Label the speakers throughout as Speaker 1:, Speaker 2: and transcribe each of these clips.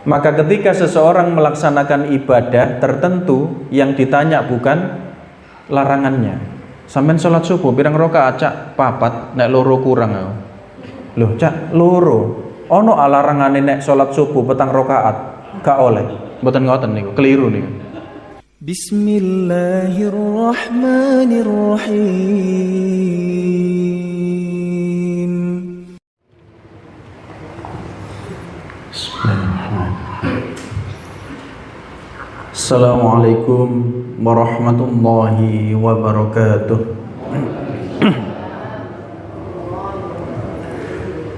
Speaker 1: Maka ketika seseorang melaksanakan ibadah tertentu, yang ditanya bukan larangannya. Sampeyan sholat subuh pirang rakaat cak? Papat, nek loro kurang aku. Loh cak, loro. Ono larangane nek sholat subuh petang rakaat gak oleh. Mboten ngoten niku, keliru niku.
Speaker 2: Bismillahirrahmanirrahim.
Speaker 1: Assalamualaikum warahmatullahi wabarakatuh.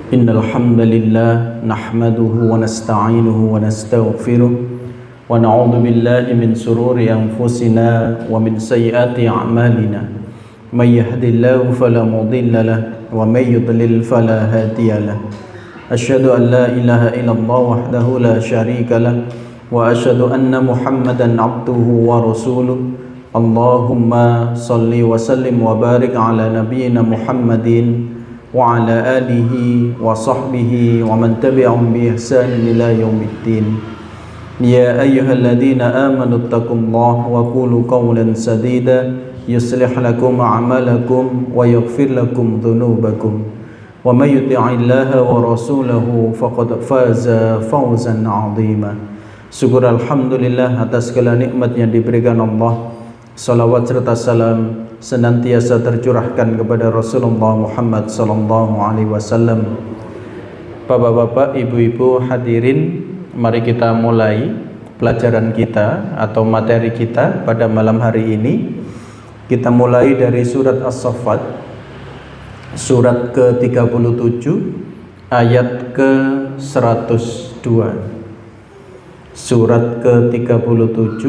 Speaker 1: Innal hamdalillah nahmaduhu wa nasta'inuhu wa nastaghfiruh wa na'udzu billahi min shururi anfusina wa min sayyiati a'malina. May yahdihillahu fala mudilla lahu wa may yudlil fala hadiya lahu. Asyhadu an la ilaha illallah wahdahu la syarika lahu wa asyhadu anna Muhammadan abduhu wa rasuluh. Allahumma salli wa sallim wa barik ala nabiyyina Muhammadin wa ala alihi wa sahbihi wa man tabi'ahum bi ihsanin ila yaumiddin. Ya ayyuhalladzina amanu taqullaha wa qulu qawlan sadida yuslih lakum a'malakum wa yaghfir lakum dhunubakum wa may yuti'illaha wa rasulahu faqad faza fawzan 'azima. Syukur alhamdulillah atas segala nikmat yang diberikan Allah. Salawat serta salam senantiasa tercurahkan kepada Rasulullah Muhammad sallallahu alaihi wasallam. Bapak-bapak, ibu-ibu hadirin, mari kita mulai pelajaran kita atau materi kita pada malam hari ini. Kita mulai dari surat As-Saffat, surat ke-37 ayat ke-102. Surat ke-37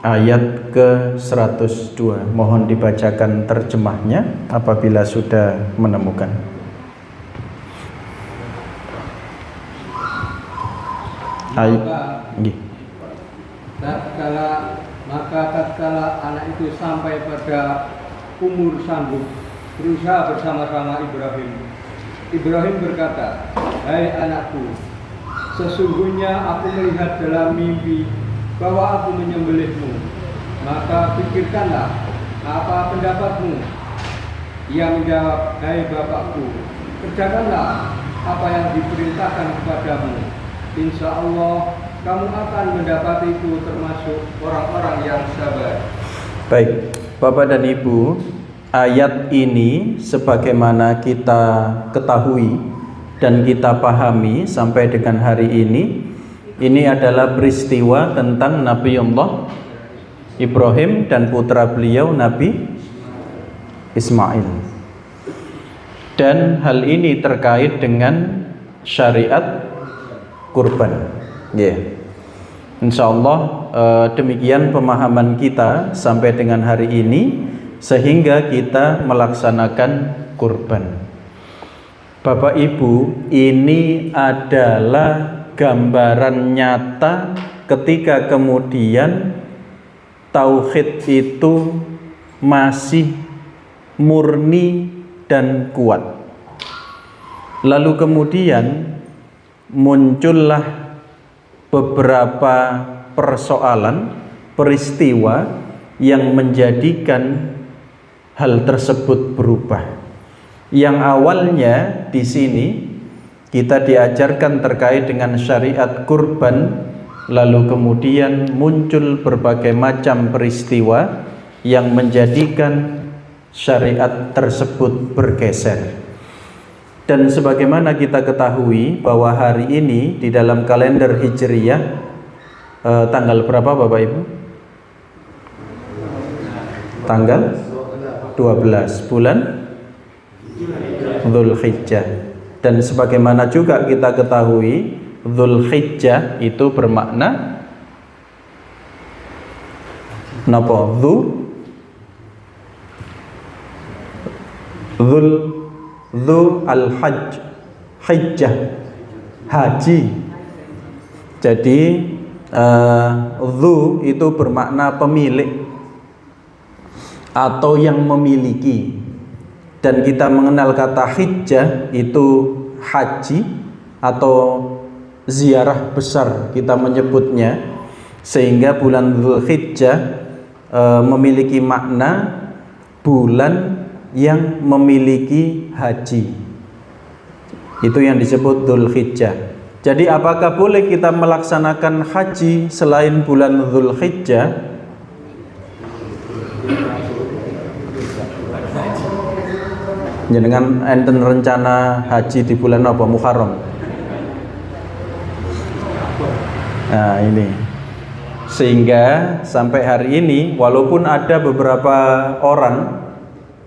Speaker 1: ayat ke-102. Mohon dibacakan terjemahnya apabila sudah menemukan. Ayat
Speaker 3: tatkala anak itu sampai pada umur sanggup berusaha bersama-sama Ibrahim. Ibrahim berkata, "Hai anakku, sesungguhnya aku melihat dalam mimpi bahwa aku menyembelihmu. Maka pikirkanlah apa pendapatmu." Ia menjawab, "Hai bapakku, kerjakanlah apa yang diperintahkan kepadamu. Insya Allah kamu akan mendapatiku termasuk orang-orang yang sabar."
Speaker 1: Baik, Bapak dan Ibu, ayat ini sebagaimana kita ketahui dan kita pahami sampai dengan hari ini adalah peristiwa tentang Nabiullah Ibrahim dan putra beliau Nabi Ismail. Dan hal ini terkait dengan syariat kurban. Insyaallah demikian pemahaman kita sampai dengan hari ini sehingga kita melaksanakan kurban. Bapak Ibu, ini adalah gambaran nyata ketika kemudian tauhid itu masih murni dan kuat. Lalu kemudian muncullah beberapa persoalan, peristiwa yang menjadikan hal tersebut berubah. Yang awalnya di sini kita diajarkan terkait dengan syariat kurban, lalu kemudian muncul berbagai macam peristiwa yang menjadikan syariat tersebut bergeser. Dan sebagaimana kita ketahui bahwa hari ini di dalam kalender Hijriyah tanggal berapa Bapak Ibu? Tanggal 12 bulan Dzulhijjah. Dan sebagaimana juga kita ketahui Dzulhijjah itu bermakna napa? Dzu al-hajj, hijjah, haji. Jadi dzu itu bermakna pemilik atau yang memiliki. Dan kita mengenal kata hijjah itu haji atau ziarah besar kita menyebutnya, sehingga bulan Dzulhijjah memiliki makna bulan yang memiliki haji. Itu yang disebut Dzulhijjah. Jadi apakah boleh kita melaksanakan haji selain bulan Dzulhijjah? Dengan enten rencana haji di bulan apa? Muharram. Nah ini, sehingga sampai hari ini walaupun ada beberapa orang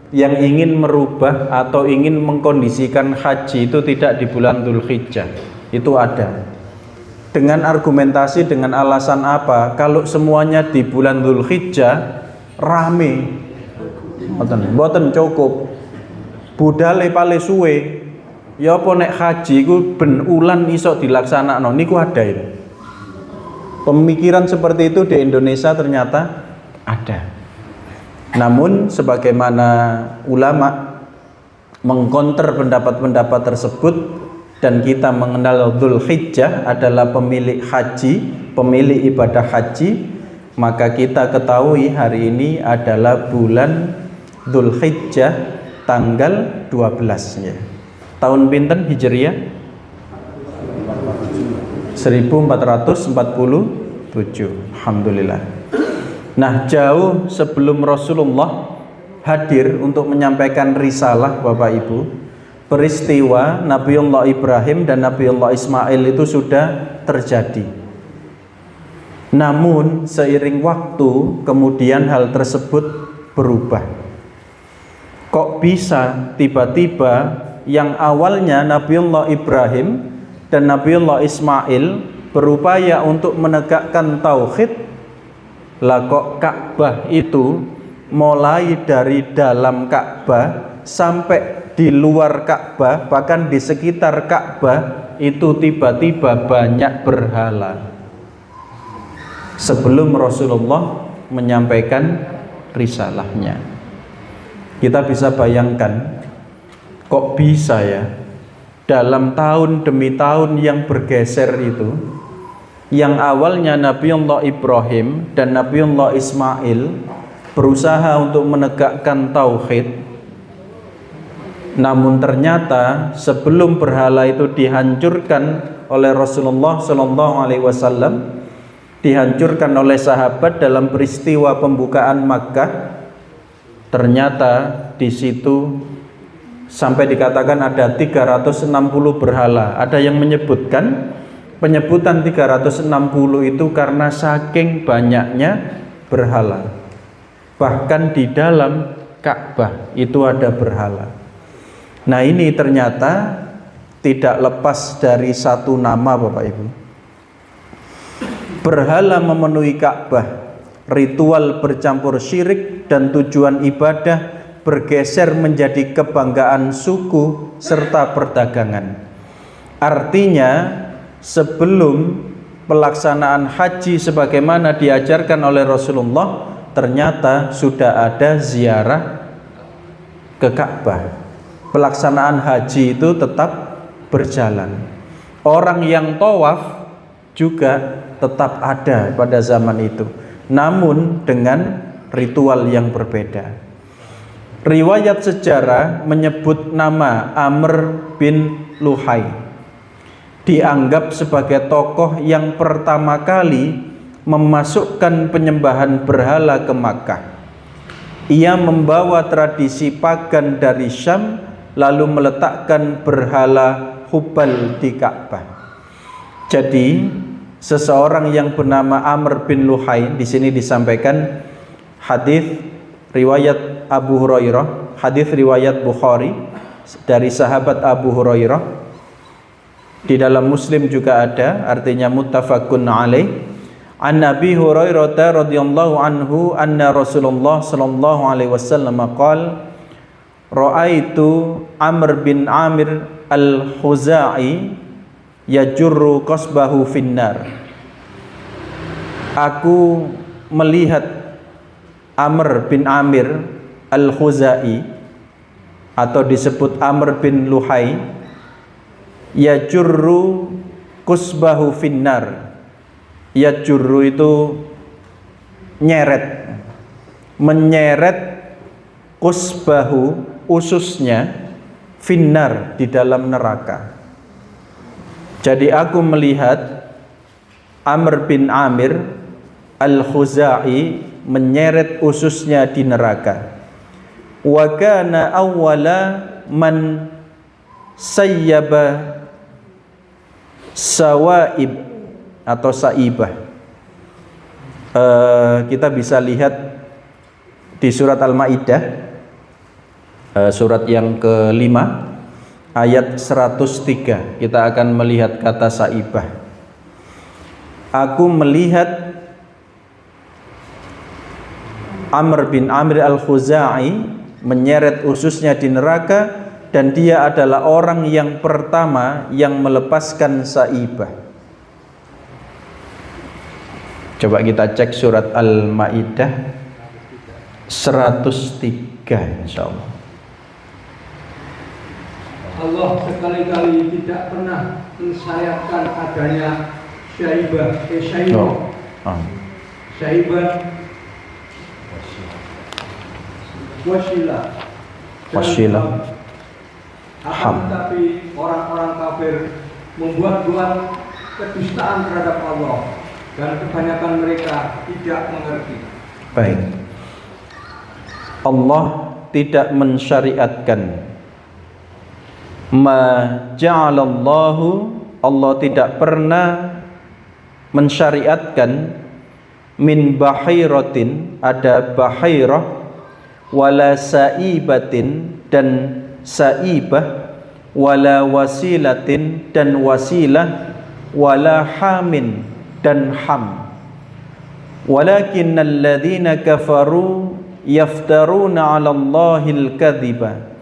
Speaker 1: yang ingin merubah atau ingin mengkondisikan haji itu tidak di bulan Dzulhijjah, itu ada. Dengan argumentasi, dengan alasan apa? Kalau semuanya di bulan Dzulhijjah rame, mboten cukup. Budale pale suwe, ya apa nek haji ku ben ulan iso dilaksanakno, niku ada itu. Pemikiran seperti itu di Indonesia ternyata ada. Namun sebagaimana ulama mengkonter pendapat-pendapat tersebut, dan kita mengenal Dzulhijjah adalah pemilik haji, pemilik ibadah haji, maka kita ketahui hari ini adalah bulan Dzulhijjah tanggal 12 ya. Tahun pinten Hijriyah? 1447. Alhamdulillah. Nah, jauh sebelum Rasulullah hadir untuk menyampaikan risalah, Bapak Ibu, peristiwa Nabiullah Ibrahim dan Nabiullah Ismail itu sudah terjadi. Namun seiring waktu kemudian hal tersebut berubah. Kok bisa tiba-tiba yang awalnya Nabiullah Ibrahim dan Nabiullah Ismail berupaya untuk menegakkan tauhid, lah kok Ka'bah itu mulai dari dalam Ka'bah sampai di luar Ka'bah, bahkan di sekitar Ka'bah itu tiba-tiba banyak berhala sebelum Rasulullah menyampaikan risalahnya. Kita bisa bayangkan, kok bisa ya dalam tahun demi tahun yang bergeser itu, yang awalnya Nabiullah Ibrahim dan Nabiullah Ismail berusaha untuk menegakkan tauhid, namun ternyata sebelum berhala itu dihancurkan oleh Rasulullah SAW, dihancurkan oleh sahabat dalam peristiwa pembukaan Makkah, ternyata di situ sampai dikatakan ada 360 berhala. Ada yang menyebutkan penyebutan 360 itu karena saking banyaknya berhala. Bahkan di dalam Ka'bah itu ada berhala. Nah, ini ternyata tidak lepas dari satu nama, Bapak Ibu. Berhala memenuhi Ka'bah, ritual bercampur syirik dan tujuan ibadah bergeser menjadi kebanggaan suku serta perdagangan. Artinya sebelum pelaksanaan haji sebagaimana diajarkan oleh Rasulullah, ternyata sudah ada ziarah ke Ka'bah. Pelaksanaan haji itu tetap berjalan. Orang yang tawaf juga tetap ada pada zaman itu, namun dengan ritual yang berbeda. Riwayat sejarah menyebut nama Amr bin Luhai, dianggap sebagai tokoh yang pertama kali memasukkan penyembahan berhala ke Makkah. Ia membawa tradisi pagan dari Syam lalu meletakkan berhala Hubal di Ka'bah. Jadi seseorang yang bernama Amr bin Luhai, di sini disampaikan hadis riwayat Abu Hurairah, hadis riwayat Bukhari dari sahabat Abu Hurairah. Di dalam Muslim juga ada, artinya muttafaqun alaih. An Nabi Hurairah radhiyallahu anhu anna Rasulullah sallallahu alaihi wasallam qala ra'aitu Amr bin Amir al-Khuzai yajurru qasbahu finnar. Aku melihat Amr bin Amir al-Khuzai atau disebut Amr bin Luhai yajurru kusbahu finnar. Yajurru itu nyeret, menyeret kusbahu ususnya finnar di dalam neraka. Jadi aku melihat Amr bin Amir Al-Khuzai menyeret ususnya di neraka. Wa kana awwala man sayyaba sawaib atau saibah. Kita bisa lihat di surat Al-Maidah, surat yang kelima, ayat 103. Kita akan melihat kata saibah. Aku melihat Amr bin Amir Al-Khuzai menyeret ususnya di neraka, dan dia adalah orang yang pertama yang melepaskan saibah. Coba kita cek surat Al-Maidah 103, insyaallah.
Speaker 3: Allah sekali-kali tidak pernah mensyariatkan adanya syaibah, syaibah, wasilah, akan tetapi orang-orang kafir membuat-buat kedustaan terhadap Allah, dan kebanyakan mereka tidak mengerti.
Speaker 1: Baik, Allah tidak mensyariatkan ma ja'alallahu, Allah tidak pernah mensyariatkan min bahiratin, ada bahirah, wala saibatin, dan saibah, wala wasilatin, dan wasilah, wala hamin, dan ham. Walakinnal ladzina kafaru yaftaruna 'ala Allahil kadhiba.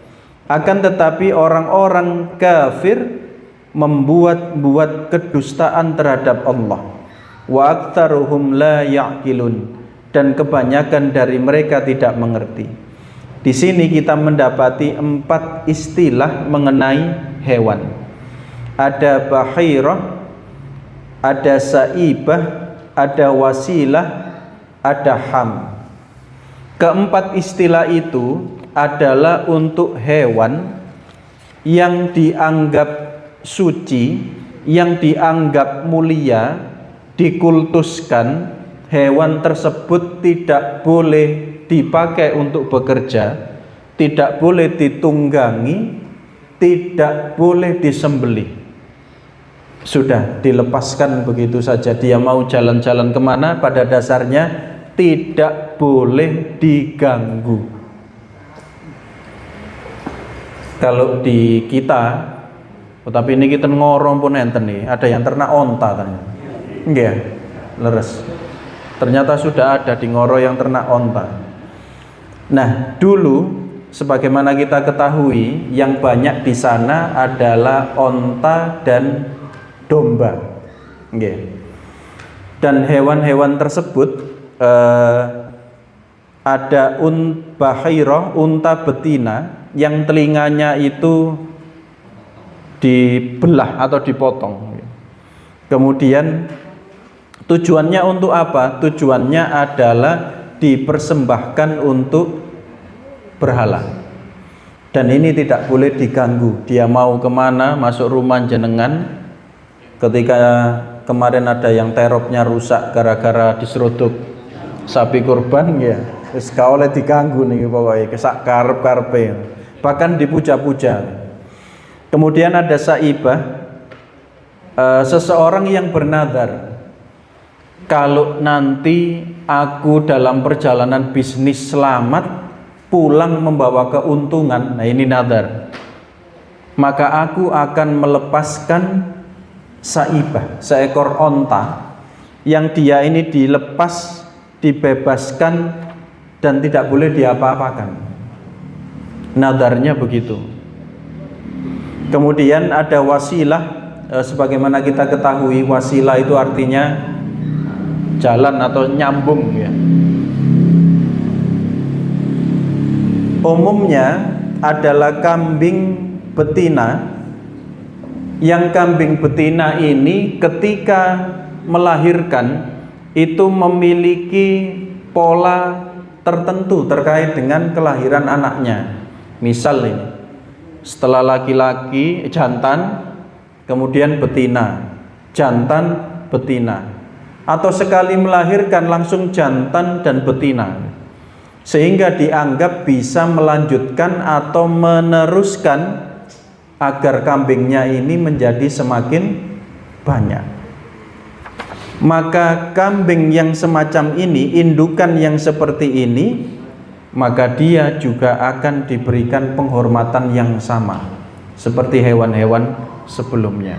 Speaker 1: Akan tetapi orang-orang kafir membuat-buat kedustaan terhadap Allah. Wa aktsaruhum la ya'qilun, dan kebanyakan dari mereka tidak mengerti. Di sini kita mendapati 4 istilah mengenai hewan. Ada bahirah, ada saibah, ada wasilah, ada ham. Keempat istilah itu adalah untuk hewan yang dianggap suci, yang dianggap mulia, dikultuskan. Hewan tersebut tidak boleh dipakai untuk bekerja, tidak boleh ditunggangi, tidak boleh disembelih. Sudah dilepaskan begitu saja. Dia mau jalan-jalan kemana, pada dasarnya tidak boleh diganggu. Kalau di kita, tapi ini kita ngorong pun enten nih, ada yang ternak onta ternyata. Enggak, leres. Ternyata sudah ada di Ngoro yang ternak onta. Nah, dulu sebagaimana kita ketahui, yang banyak di sana adalah onta dan domba. Okay. Dan hewan-hewan tersebut ada bahirah, unta betina, yang telinganya itu dibelah atau dipotong. Kemudian tujuannya untuk apa? Tujuannya adalah dipersembahkan untuk berhala. Dan ini tidak boleh diganggu. Dia mau kemana, masuk rumah jenengan. Ketika kemarin ada yang teropnya rusak gara-gara diseruduk sapi kurban, ya wis gak oleh diganggu nih pokoknya, kesak karep-karepe. Bahkan dipuja-puja. Kemudian ada saibah, seseorang yang bernadar, kalau nanti aku dalam perjalanan bisnis selamat, pulang membawa keuntungan, nah ini nadar, maka aku akan melepaskan saibah, seekor onta yang dia ini dilepas, dibebaskan, dan tidak boleh diapa-apakan. Nadarnya begitu. Kemudian ada wasilah, sebagaimana kita ketahui, wasilah itu artinya jalan atau nyambung, ya. Umumnya adalah kambing betina Yang kambing betina ini ketika melahirkan itu memiliki pola tertentu terkait dengan kelahiran anaknya. Misal ini, setelah laki-laki jantan, kemudian betina, jantan, betina, atau sekali melahirkan langsung jantan dan betina, sehingga dianggap bisa melanjutkan atau meneruskan agar kambingnya ini menjadi semakin banyak. Maka kambing yang semacam ini, indukan yang seperti ini, maka dia juga akan diberikan penghormatan yang sama seperti hewan-hewan sebelumnya.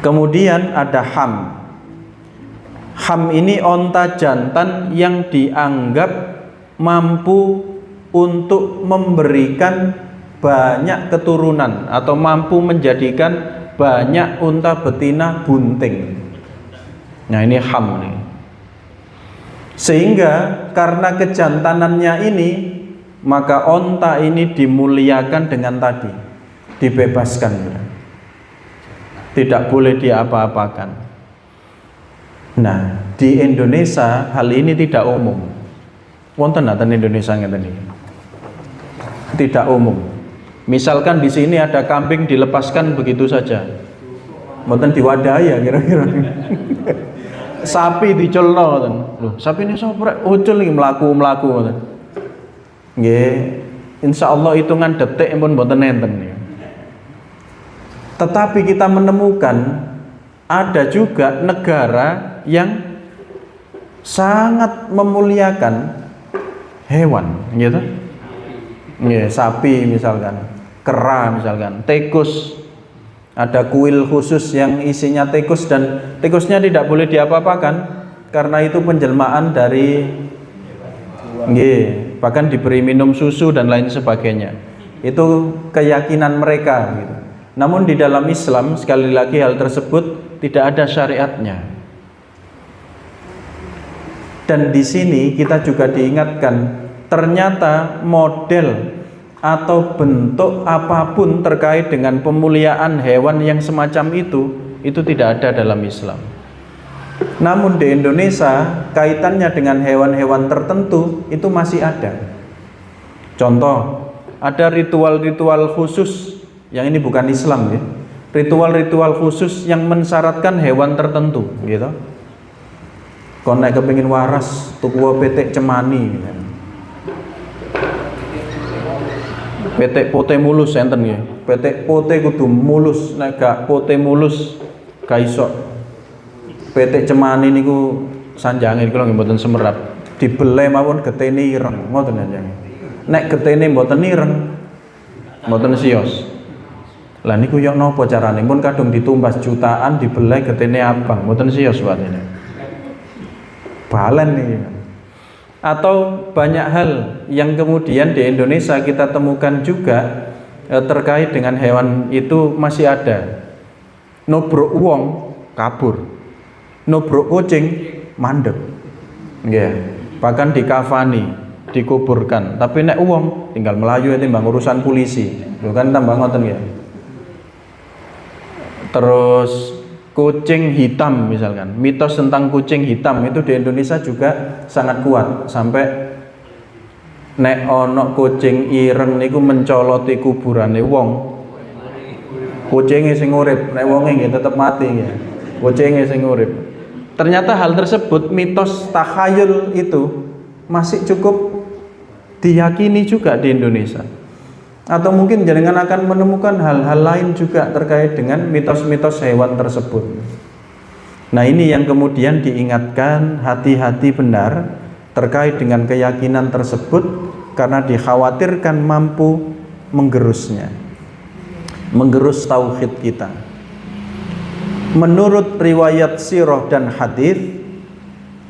Speaker 1: Kemudian ada ham. Ham ini onta jantan yang dianggap mampu untuk memberikan banyak keturunan atau mampu menjadikan banyak unta betina bunting. Nah, ini ham nih. Sehingga karena kejantanannya ini, maka onta ini dimuliakan dengan tadi, dibebaskan, tidak boleh diapa-apakan. Nah, di Indonesia hal ini tidak umum. Wonten naten Indonesia ngeten iki. Tidak umum. Misalkan di sini ada kambing dilepaskan begitu saja. Mboten diwadahi ya kira-kira. Sapi diculno ngoten. Loh, sapi ini sapa ucul iki mlaku-mlaku ngoten. Nggih, insyaallah hitungan detik pun mboten enten. Tetapi kita menemukan ada juga negara yang sangat memuliakan hewan, gitu. Ya, sapi misalkan, kera misalkan, tikus. Ada kuil khusus yang isinya tikus dan tikusnya tidak boleh diapa-apakan karena itu penjelmaan dari bahkan diberi minum susu dan lain sebagainya. Itu keyakinan mereka gitu. Namun di dalam Islam sekali lagi hal tersebut tidak ada syariatnya. Dan di sini kita juga diingatkan, ternyata model atau bentuk apapun terkait dengan pemuliaan hewan yang semacam itu tidak ada dalam Islam. Namun di Indonesia kaitannya dengan hewan-hewan tertentu itu masih ada. Contoh, ada ritual-ritual khusus yang ini bukan Islam ya. Ritual-ritual khusus yang mensyaratkan hewan tertentu gitu. Kon nek kepengin waras tuku petek cemani. Petek pote mulus enten nggih. Petek pote kudu mulus, nek gak pote mulus gak iso. Petek cemani niku sanjange kula nggih mboten semerap. Dibeleh mawon getene ireng, ngoten aja. Nek getene mboten ireng, mboten sios. Lah niku yo napa carane? Pun kadung ditumbas jutaan dibeleh getene abang, mboten sios watene. Balen nih. Atau banyak hal yang kemudian di Indonesia kita temukan juga terkait dengan hewan itu masih ada. Nubruk wong kabur, nubruk kucing mandek, bahkan dikafani, dikuburkan. Tapi nek wong tinggal melayu timbang urusan polisi, bukan tambah ngoten ya. Terus kucing hitam misalkan, mitos tentang kucing hitam itu di Indonesia juga sangat kuat sampai nek ono kucing ireng niku mencoloti kuburane wong, kucinge sing urip, nek wonge nggih tetep mati ya. Kucinge sing urip. Ternyata hal tersebut mitos takhayul itu masih cukup diyakini juga di Indonesia. Atau mungkin jenengan akan menemukan hal-hal lain juga terkait dengan mitos-mitos hewan tersebut. Nah, ini yang kemudian diingatkan, hati-hati benar terkait dengan keyakinan tersebut karena dikhawatirkan mampu menggerusnya, menggerus tauhid kita. Menurut riwayat sirah dan hadis,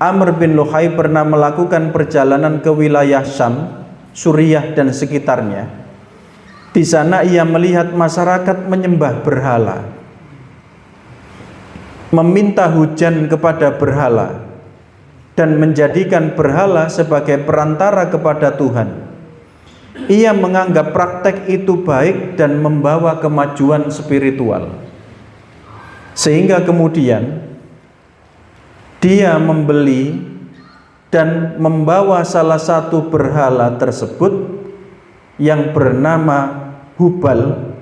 Speaker 1: Amr bin Luhai pernah melakukan perjalanan ke wilayah Syam, Suriah dan sekitarnya. Di sana ia melihat masyarakat menyembah berhala, meminta hujan kepada berhala, dan menjadikan berhala sebagai perantara kepada Tuhan. Ia menganggap praktek itu baik dan membawa kemajuan spiritual. Sehingga kemudian dia membeli dan membawa salah satu berhala tersebut yang bernama Hubal,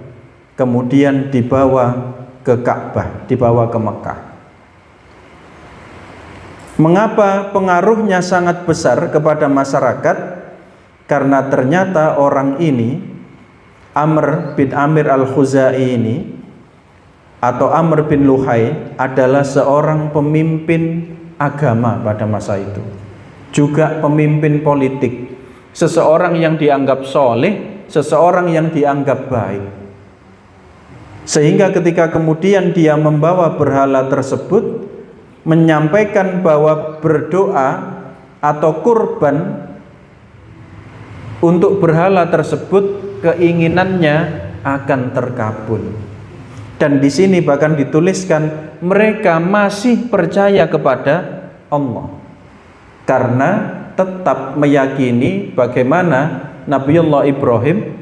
Speaker 1: kemudian dibawa ke Ka'bah, dibawa ke Mekah. Mengapa pengaruhnya sangat besar kepada masyarakat? Karena ternyata orang ini, Amr bin Amir al-Khuzai ini, atau Amr bin Luhai, adalah seorang pemimpin agama pada masa itu, juga pemimpin politik, seseorang yang dianggap soleh, seseorang yang dianggap baik. Sehingga ketika kemudian dia membawa berhala tersebut, menyampaikan bahwa berdoa atau kurban untuk berhala tersebut, keinginannya akan terkabul. Dan di sini bahkan dituliskan mereka masih percaya kepada Allah karena tetap meyakini bagaimana Nabiullah Ibrahim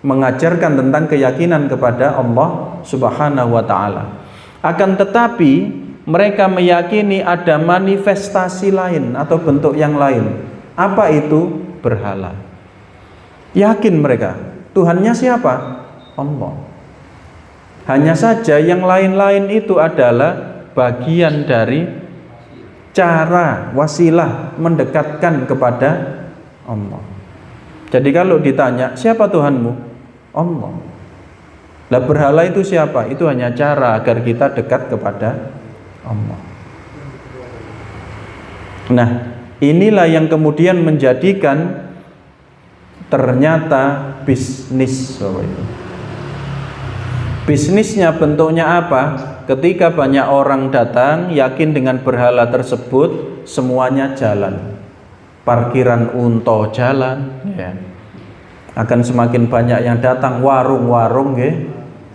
Speaker 1: mengajarkan tentang keyakinan kepada Allah Subhanahu wa taala. Akan tetapi mereka meyakini ada manifestasi lain atau bentuk yang lain. Apa itu? Berhala. Yakin mereka, Tuhannya siapa? Allah. Hanya saja yang lain-lain itu adalah bagian dari cara, wasilah mendekatkan kepada Allah. Jadi kalau ditanya, siapa Tuhanmu? Allah. Lah berhala itu siapa? Itu hanya cara agar kita dekat kepada Allah. Nah, inilah yang kemudian menjadikan ternyata bisnis. Bisnisnya bentuknya apa? Ketika banyak orang datang yakin dengan berhala tersebut, semuanya jalan. Parkiran unta jalan, ya. Akan semakin banyak yang datang, warung-warung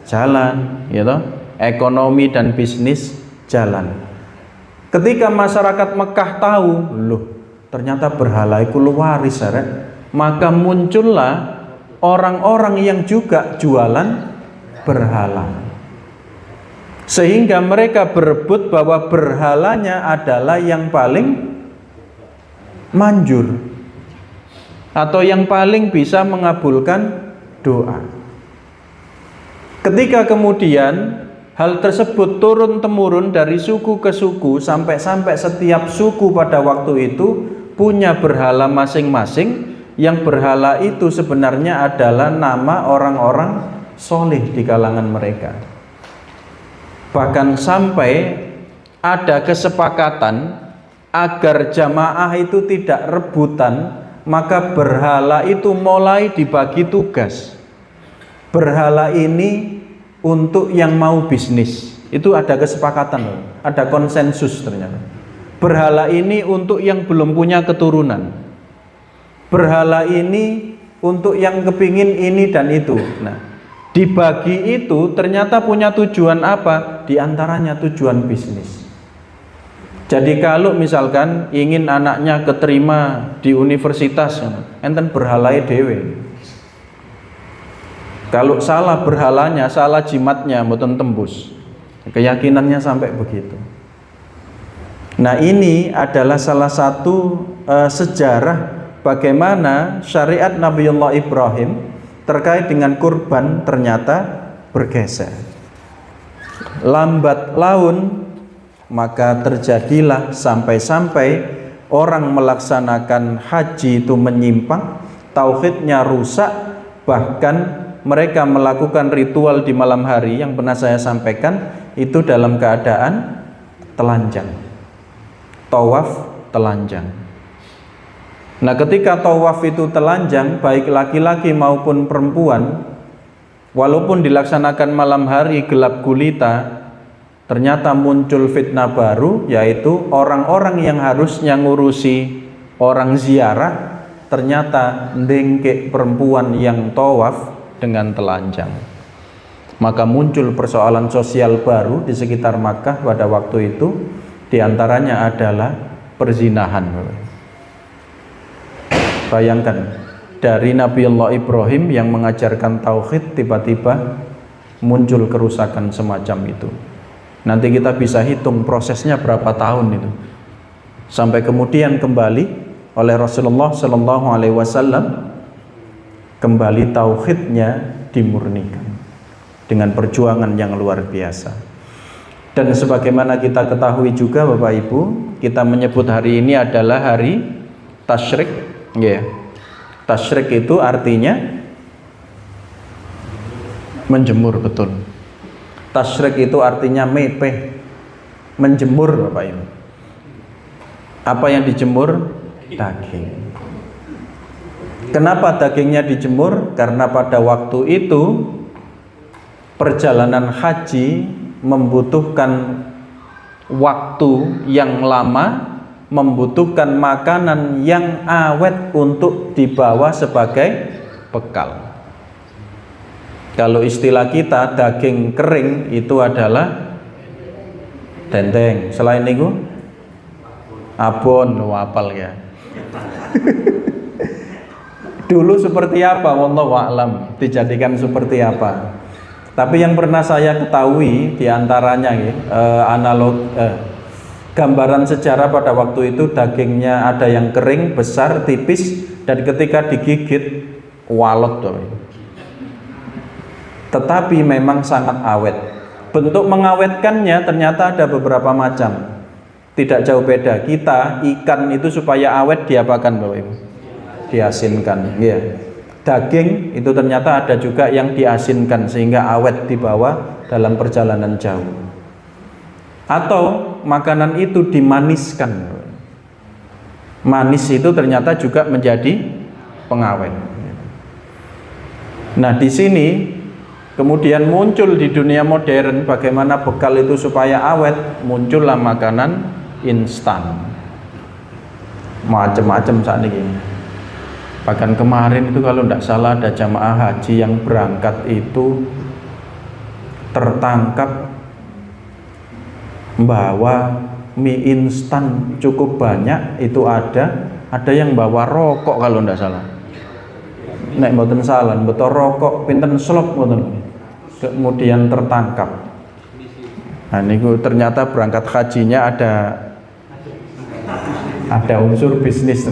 Speaker 1: jalan, gitu. Ekonomi dan bisnis jalan. Ketika masyarakat Mekah tahu, loh, ternyata berhala itu luaris, maka muncullah orang-orang yang juga jualan berhala, sehingga mereka berebut bahwa berhalanya adalah yang paling manjur atau yang paling bisa mengabulkan doa. Ketika kemudian hal tersebut turun-temurun dari suku ke suku, sampai setiap suku pada waktu itu punya berhala masing-masing. Yang berhala itu sebenarnya adalah nama orang-orang soleh di kalangan mereka. Bahkan sampai ada kesepakatan agar jamaah itu tidak rebutan, maka berhala itu mulai dibagi tugas. Berhala ini untuk yang mau bisnis, itu ada kesepakatan, ada konsensus ternyata. Berhala ini untuk yang belum punya keturunan. Berhala ini untuk yang kepingin ini dan itu. Nah, dibagi itu ternyata punya tujuan apa? Di antaranya tujuan bisnis. Jadi kalau misalkan ingin anaknya keterima di universitas, enten berhalai dewe. Kalau salah berhalanya, salah jimatnya, mboten tembus. Keyakinannya sampai begitu. Nah, ini adalah salah satu sejarah bagaimana syariat Nabiullah Ibrahim terkait dengan kurban ternyata bergeser. Lambat laun maka terjadilah sampai orang melaksanakan haji itu menyimpang, tauhidnya rusak, bahkan mereka melakukan ritual di malam hari yang pernah saya sampaikan itu dalam keadaan telanjang, tawaf telanjang. Nah, ketika tawaf itu telanjang, baik laki-laki maupun perempuan, walaupun dilaksanakan malam hari gelap gulita, ternyata muncul fitnah baru, yaitu orang-orang yang harusnya ngurusi orang ziarah ternyata ndengkek perempuan yang tawaf dengan telanjang. Maka muncul persoalan sosial baru di sekitar Makkah pada waktu itu, diantaranya adalah perzinahan. Bayangkan, dari Nabiullah Ibrahim yang mengajarkan tauhid, tiba-tiba muncul kerusakan semacam itu. Nanti kita bisa hitung prosesnya berapa tahun itu, sampai kemudian kembali oleh Rasulullah Shallallahu Alaihi Wasallam, kembali tauhidnya dimurnikan dengan perjuangan yang luar biasa. Dan sebagaimana kita ketahui juga Bapak Ibu, kita menyebut hari ini adalah hari Tasyrik, ya. Tasyrik itu artinya menjemur, betul. Tasyrik itu artinya mepeh, menjemur Bapak Ibu. Apa yang dijemur? Daging. Kenapa dagingnya dijemur? Karena pada waktu itu perjalanan haji membutuhkan waktu yang lama, membutuhkan makanan yang awet untuk dibawa sebagai bekal. Kalau istilah kita, daging kering itu adalah dendeng. Selain itu abon, wapal ya. Dulu seperti apa? Wallahu a'lam, dijadikan seperti apa. Tapi yang pernah saya ketahui diantaranya gambaran sejarah pada waktu itu, dagingnya ada yang kering, besar, tipis, dan ketika digigit walot tuh. Tetapi memang sangat awet. Bentuk mengawetkannya ternyata ada beberapa macam. Tidak jauh beda. Kita ikan itu supaya awet diapakan Bapak Ibu? Diasinkan, ya. Daging itu ternyata ada juga yang diasinkan sehingga awet dibawa dalam perjalanan jauh. Atau makanan itu dimaniskan. Manis itu ternyata juga menjadi pengawet. Nah, di sini kemudian muncul di dunia modern bagaimana bekal itu supaya awet, muncullah makanan instan. Macam-macam saat ini. Bahkan kemarin itu kalau tidak salah ada jamaah haji yang berangkat itu tertangkap bawa mie instan cukup banyak, itu ada yang bawa rokok kalau tidak salah. Nek mboten salah, betul rokok pinten slop mboten. Kemudian tertangkap. Nah niku ternyata berangkat hajinya ada unsur bisnis.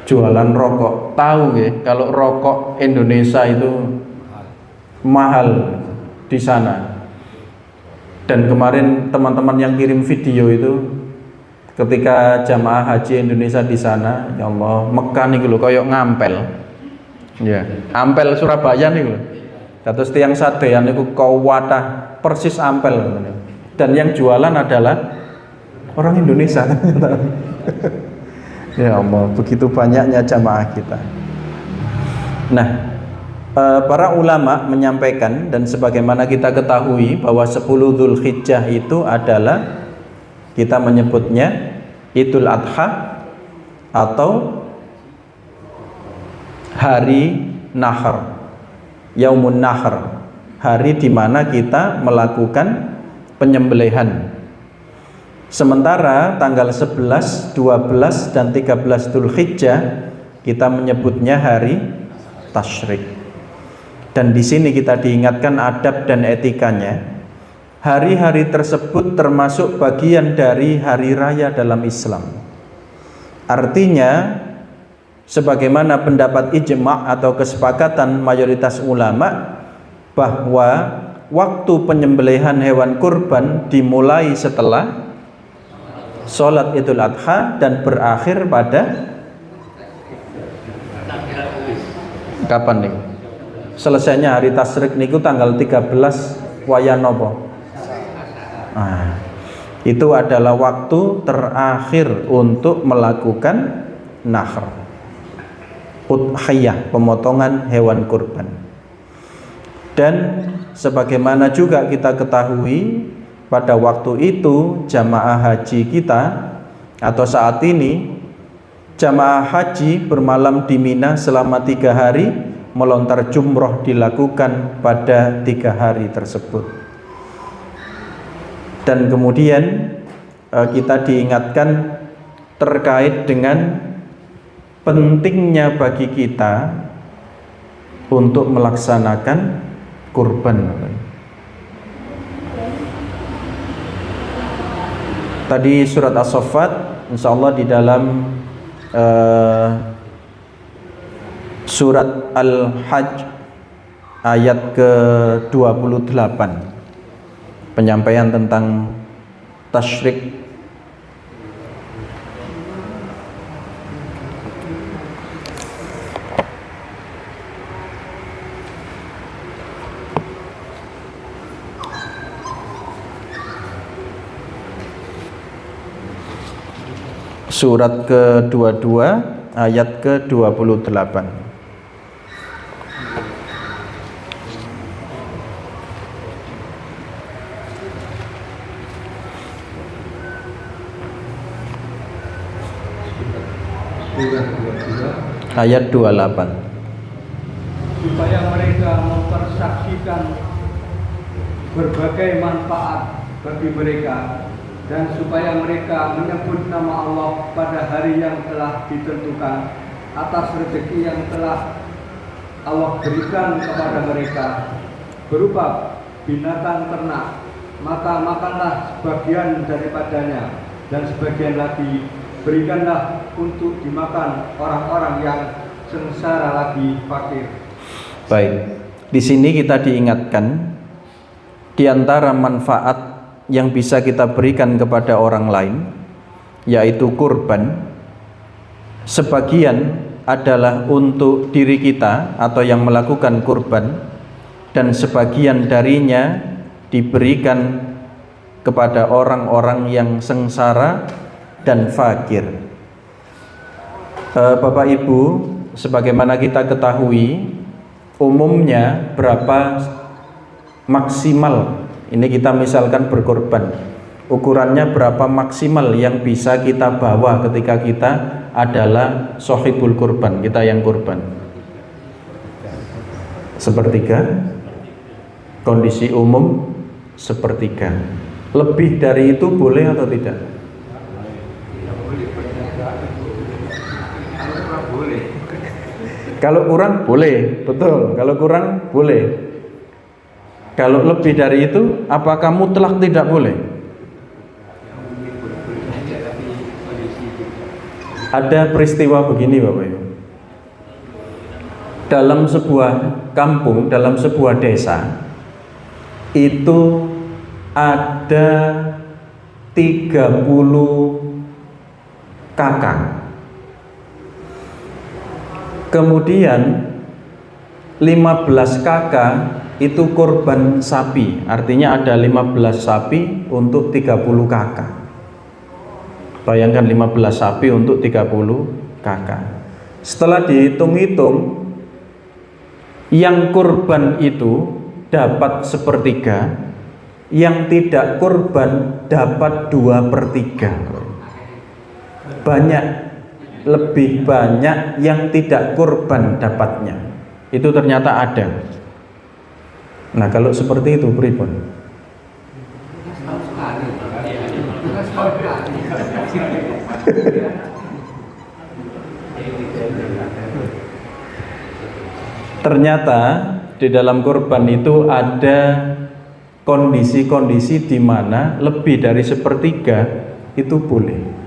Speaker 1: Jualan rokok. Tahu ya, kalau rokok Indonesia itu mahal di sana. Dan kemarin teman-teman yang kirim video itu ketika jamaah haji Indonesia di sana, ya Allah, Mekah nih lho koyok ngampel. Ya, ampel Surabaya nih lho. Terus tiang sadean niku kawatah persis ampel. Dan yang jualan adalah orang Indonesia. Ya Allah, begitu banyaknya jamaah kita. Nah, para ulama menyampaikan, dan sebagaimana kita ketahui bahwa 10 Dzulhijjah itu adalah, kita menyebutnya Idul Adha atau hari Nahar, Yaumun Nahar, hari di mana kita melakukan penyembelihan. Sementara tanggal 11, 12, dan 13 Dzulhijjah kita menyebutnya hari Tasyrik. Dan di sini kita diingatkan adab dan etikanya. Hari-hari tersebut termasuk bagian dari hari raya dalam Islam. Artinya, sebagaimana pendapat ijma' atau kesepakatan mayoritas ulama bahwa waktu penyembelihan hewan kurban dimulai setelah sholat Idul Adha dan berakhir pada kapan nih? Selesainya hari Tasyrik niku tanggal 13 wayan nopo. Nah, itu adalah waktu terakhir untuk melakukan nahr, udhiyah, pemotongan hewan kurban. Dan sebagaimana juga kita ketahui, pada waktu itu jamaah haji kita atau saat ini jamaah haji bermalam di Mina selama 3 hari, melontar jumroh dilakukan pada 3 hari tersebut. Dan kemudian kita diingatkan terkait dengan pentingnya bagi kita untuk melaksanakan kurban. Tadi surat As-Saffat, insyaallah di dalam surat Al-Hajj ayat ke-28, penyampaian tentang tasyrik. Surat ke-22 ayat ke-28. Ayat 28.
Speaker 3: Supaya mereka mempersaksikan berbagai manfaat bagi mereka, dan supaya mereka menyebut nama Allah pada hari yang telah ditentukan atas rezeki yang telah Allah berikan kepada mereka berupa binatang ternak, maka makanlah sebagian daripadanya, dan sebagian lagi berikanlah untuk dimakan orang-orang yang sengsara lagi fakir.
Speaker 1: Baik, di sini kita diingatkan di antara manfaat yang bisa kita berikan kepada orang lain, yaitu kurban. Sebagian adalah untuk diri kita atau yang melakukan kurban, dan sebagian darinya diberikan kepada orang-orang yang sengsara dan fakir. Bapak Ibu, sebagaimana kita ketahui, umumnya berapa maksimal, ini kita misalkan berkorban, ukurannya berapa maksimal yang bisa kita bawa ketika kita adalah sohibul kurban, kita yang kurban? Sepertiga, kondisi umum sepertiga. Lebih dari itu boleh atau tidak? Kalau kurang boleh, betul. Kalau kurang boleh. Kalau lebih dari itu, apakah mutlak tidak boleh? Ada peristiwa begini Bapak Ibu. Dalam sebuah kampung, dalam sebuah desa, itu ada 30 kakak. Kemudian 15 kakak itu korban sapi, artinya ada 15 sapi untuk 30 kakak. Bayangkan 15 sapi untuk 30 kakak. Setelah dihitung-hitung, yang kurban itu dapat sepertiga, yang tidak kurban dapat 2/3. Banyak, lebih banyak yang tidak kurban dapatnya. Itu ternyata ada. Nah, kalau seperti itu pripun? Ternyata di dalam kurban itu ada kondisi-kondisi di mana lebih dari sepertiga itu boleh.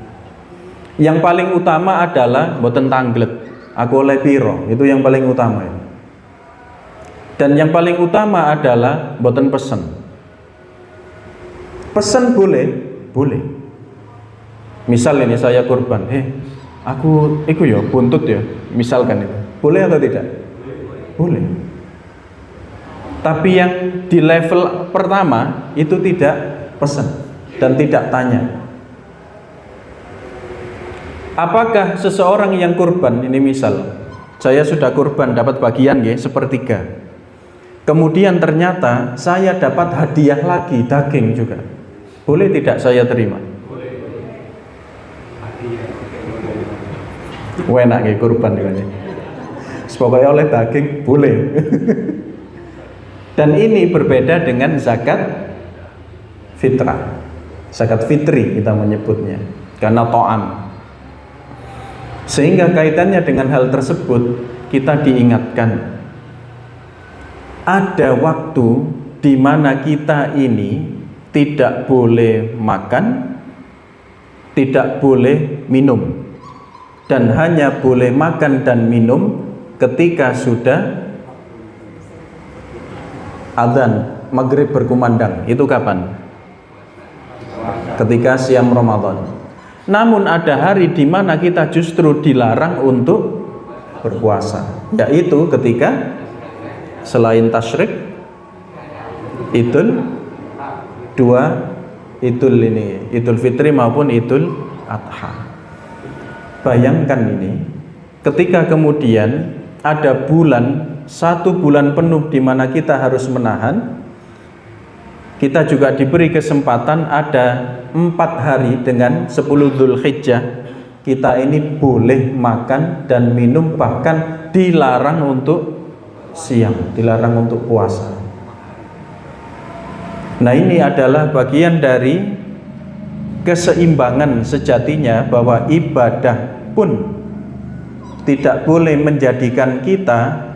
Speaker 1: Yang paling utama adalah mboten tanglet, aku oleh piro, itu yang paling utama. Dan yang paling utama adalah mboten pesen. Pesen boleh, boleh. Misal ini saya kurban, aku iku ya buntut ya, misalkan itu. Boleh atau tidak? Boleh. Tapi yang di level pertama itu tidak pesen dan tidak tanya. Apakah seseorang yang kurban, ini misal saya sudah kurban dapat bagian ya, sepertiga. Kemudian ternyata saya dapat hadiah lagi daging juga. Boleh tidak saya terima? Enak ya kurban ini. Pokoknya oleh daging boleh. Dan ini berbeda dengan zakat fitrah. Zakat fitri kita menyebutnya, karena to'am. Sehingga kaitannya dengan hal tersebut kita diingatkan ada waktu di mana kita ini tidak boleh makan, tidak boleh minum, dan hanya boleh makan dan minum ketika sudah adzan maghrib berkumandang. Itu kapan? Ketika siam Ramadan. Namun ada hari di mana kita justru dilarang untuk berpuasa, yaitu ketika selain tasyrik, Idul Fitri maupun Idul Adha. Bayangkan ini, ketika kemudian ada satu bulan penuh di mana kita harus menahan, kita juga diberi kesempatan ada 4 hari dengan 10 Dzulhijjah kita ini boleh makan dan minum, bahkan dilarang untuk siang, dilarang untuk puasa. Nah, ini adalah bagian dari keseimbangan sejatinya, bahwa ibadah pun tidak boleh menjadikan kita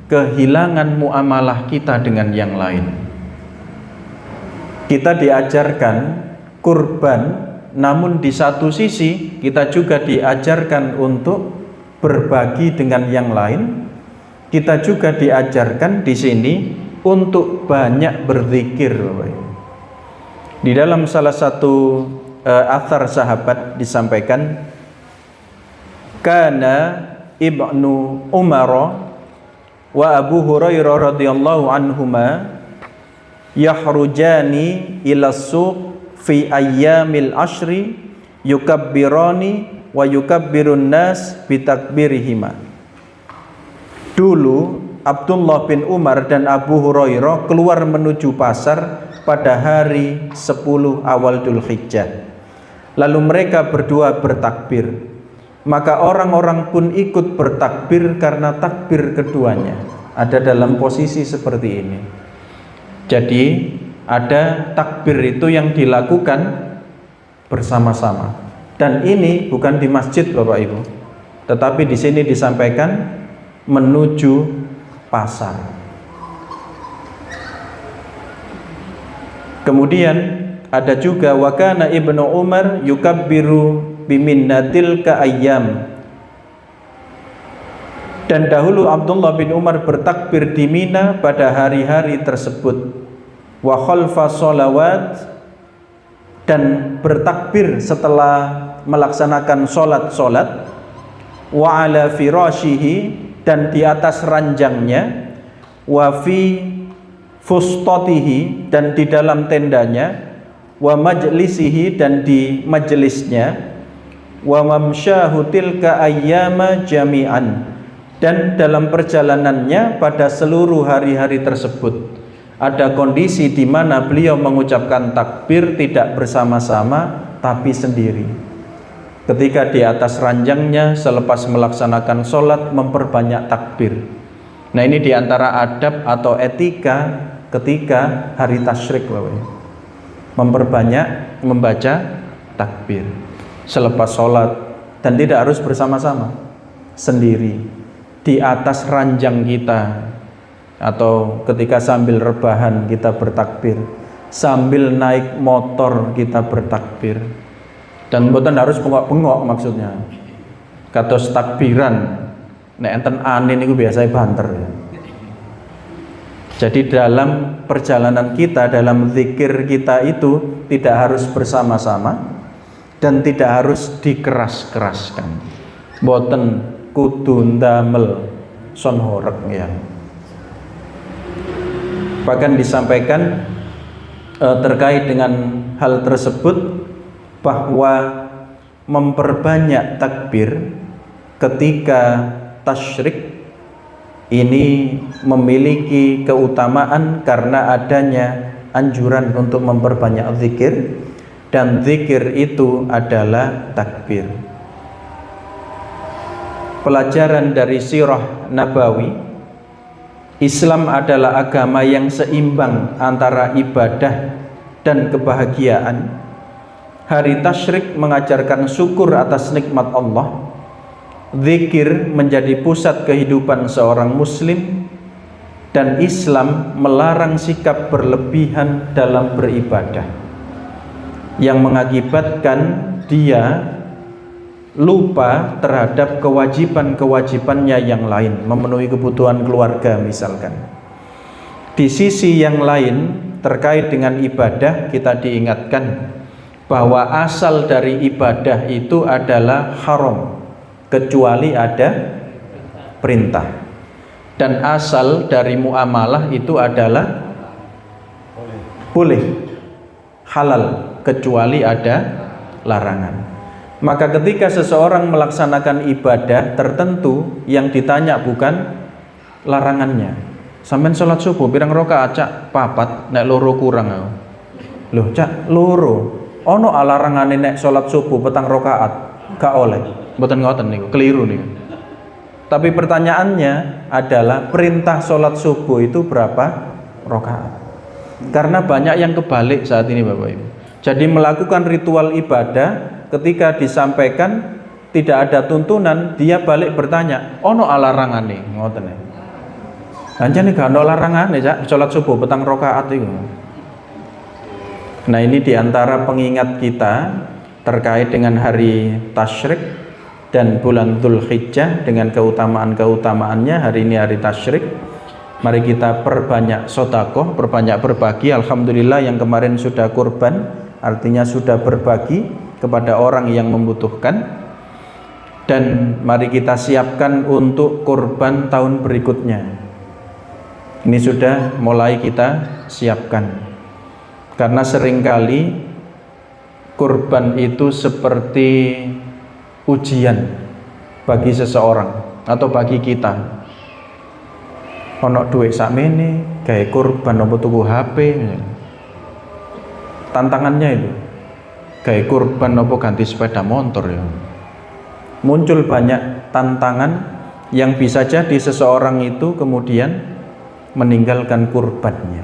Speaker 1: kehilangan muamalah kita dengan yang lain. Kita diajarkan kurban, namun di satu sisi kita juga diajarkan untuk berbagi dengan yang lain. Kita juga diajarkan di sini untuk banyak berzikir. Di dalam salah satu athar sahabat disampaikan, kana Ibnu Umar wa Abu Hurairah radhiyallahu anhuma yahrujani ila suq fi ayyamil ashri yukabbirani wa yukabbirun nas bitakbirihima. Dulu Abdullah bin Umar dan Abu Hurairah keluar menuju pasar pada hari 10 awal Dzulhijjah. Lalu mereka berdua bertakbir. Maka orang-orang pun ikut bertakbir karena takbir keduanya ada dalam posisi seperti ini. Jadi ada takbir itu yang dilakukan bersama-sama. Dan ini bukan di masjid Bapak Ibu, tetapi di sini disampaikan menuju pasar. Kemudian ada juga wa kana Ibnu Umar yukabbiru biminnatil ka ayyam. Dan dahulu Abdullah bin Umar bertakbir di Mina pada hari-hari tersebut. Wa khalfa sholawat, dan bertakbir setelah melaksanakan sholat. Wa ala firashihi, dan di atas ranjangnya. Wa fi fustatihi, dan di dalam tendanya. Wa majlisihi, dan di majelisnya. Wa mamsyahu tilka ayyama jami'an, dan dalam perjalanannya pada seluruh hari-hari tersebut ada kondisi di mana beliau mengucapkan takbir tidak bersama-sama tapi sendiri. Ketika di atas ranjangnya selepas melaksanakan sholat memperbanyak takbir. Nah, ini diantara adab atau etika ketika hari tasyrik, memperbanyak membaca takbir selepas sholat, dan tidak harus bersama-sama, sendiri di atas ranjang kita, atau ketika sambil rebahan kita bertakbir, sambil naik motor kita bertakbir. Dan mboten harus bengok-bengok, maksudnya kados takbiran nek enten anin niku biasa banter ya. Jadi dalam perjalanan kita, dalam zikir kita itu tidak harus bersama-sama dan tidak harus dikeras-keraskan. Mboten kudu ndamel son horeg ya. Bahkan disampaikan terkait dengan hal tersebut bahwa memperbanyak takbir ketika tasyrik ini memiliki keutamaan karena adanya anjuran untuk memperbanyak zikir, dan zikir itu adalah takbir. Pelajaran dari sirah Nabawi, Islam adalah agama yang seimbang antara ibadah dan kebahagiaan. Hari tasyrik mengajarkan syukur atas nikmat Allah, zikir menjadi pusat kehidupan seorang muslim, dan Islam melarang sikap berlebihan dalam beribadah yang mengakibatkan dia lupa terhadap kewajiban-kewajibannya yang lain, memenuhi kebutuhan keluarga misalkan. Di sisi yang lain terkait dengan ibadah, kita diingatkan bahwa asal dari ibadah itu adalah haram kecuali ada perintah, dan asal dari muamalah itu adalah boleh, halal kecuali ada larangan. Maka ketika seseorang melaksanakan ibadah tertentu, yang ditanya bukan larangannya. Sampeyan sholat subuh pirang rakaat? Cak papat, nek loro kurang. Loh cak loro, ono larangane nek sholat subuh petang rakaat gak oleh. Mboten ngoten niku, keliru niku. Tapi pertanyaannya adalah perintah sholat subuh itu berapa rakaat? Karena banyak yang kebalik saat ini Bapak Ibu. Jadi melakukan ritual ibadah, ketika disampaikan tidak ada tuntunan, dia balik bertanya, ono larangane ngoten niku. Anjane gak ono larangane cak sholat subuh petang rakaat itu. Nah, ini diantara pengingat kita terkait dengan hari tasyrik dan bulan Dzulhijjah dengan keutamaan-keutamaannya. Hari ini hari tasyrik, mari kita perbanyak sedekah, perbanyak berbagi. Alhamdulillah yang kemarin sudah kurban, artinya sudah berbagi kepada orang yang membutuhkan. Dan mari kita siapkan untuk kurban tahun berikutnya. Ini sudah mulai kita siapkan, karena seringkali kurban itu seperti ujian bagi seseorang atau bagi kita. Ono duit sakmene gawe kurban apa tuku HP. Tantangannya itu gawe kurban apa ganti sepeda motor ya. Muncul banyak tantangan yang bisa jadi seseorang itu kemudian meninggalkan kurbannya.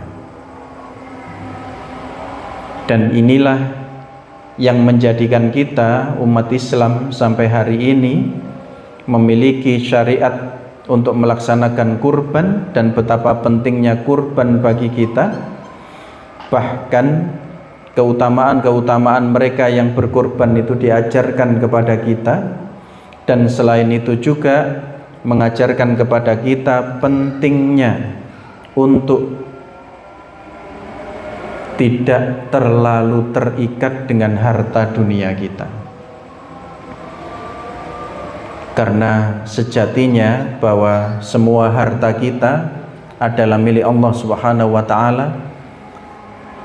Speaker 1: Dan inilah yang menjadikan kita umat Islam sampai hari ini memiliki syariat untuk melaksanakan kurban, dan betapa pentingnya kurban bagi kita. Bahkan keutamaan-keutamaan mereka yang berkurban itu diajarkan kepada kita, dan selain itu juga mengajarkan kepada kita pentingnya untuk tidak terlalu terikat dengan harta dunia kita. Karena sejatinya bahwa semua harta kita adalah milik Allah Subhanahu wa taala,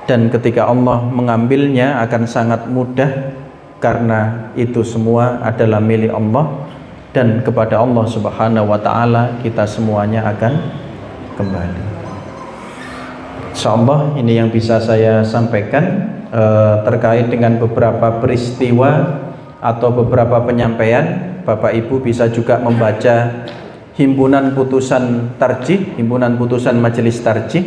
Speaker 1: dan ketika Allah mengambilnya akan sangat mudah, karena itu semua adalah milik Allah, dan kepada Allah Subhanahu wa taala kita semuanya akan kembali. Insyaallah ini yang bisa saya sampaikan terkait dengan beberapa peristiwa atau beberapa penyampaian. Bapak Ibu bisa juga membaca himpunan putusan tarjih, himpunan putusan majelis tarjih.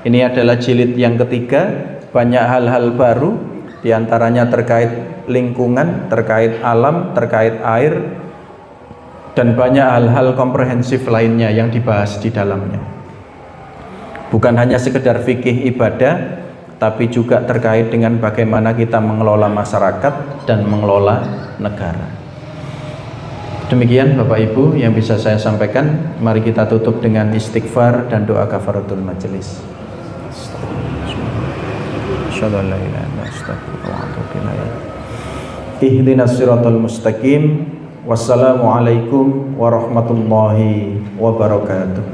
Speaker 1: Ini adalah jilid yang ketiga, banyak hal-hal baru, diantaranya terkait lingkungan, terkait alam, terkait air, dan banyak hal-hal komprehensif lainnya yang dibahas di dalamnya. Bukan hanya sekedar fikih ibadah, tapi juga terkait dengan bagaimana kita mengelola masyarakat dan mengelola negara. Demikian Bapak Ibu yang bisa saya sampaikan. Mari kita tutup dengan istighfar dan doa kafaratul majelis. Asyhadu an la ilaha illallah astaghfiruka wa atubu ilaik. Ihdinas siratal mustaqim. Wassalamualaikum warahmatullahi wabarakatuh.